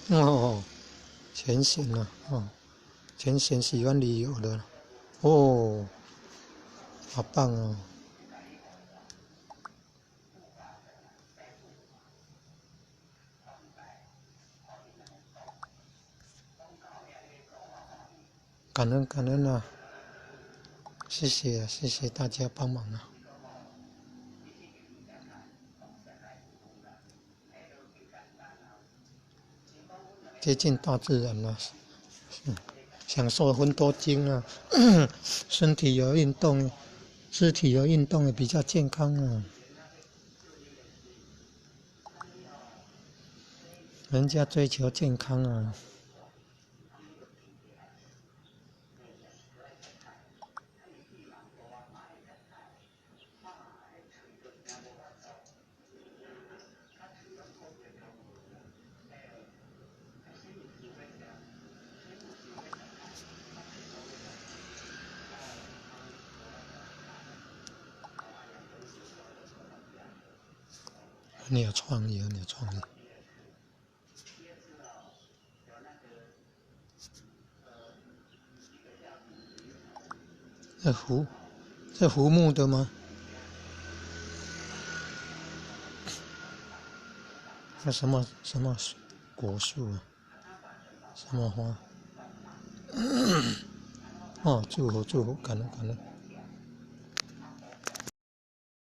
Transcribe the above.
哦，全贤啊，哦，全贤喜欢旅游的，哦，好棒哦！感恩感恩啊，谢谢啊，谢谢大家帮忙啊，接近大自然了，享受分多精啊，身体有运动，肢体有运动也比较健康啊。人家追求健康啊，很有创意，很有创意。这槲木的吗？那什么果树啊？什么花？哦，祝福祝福，感恩感恩。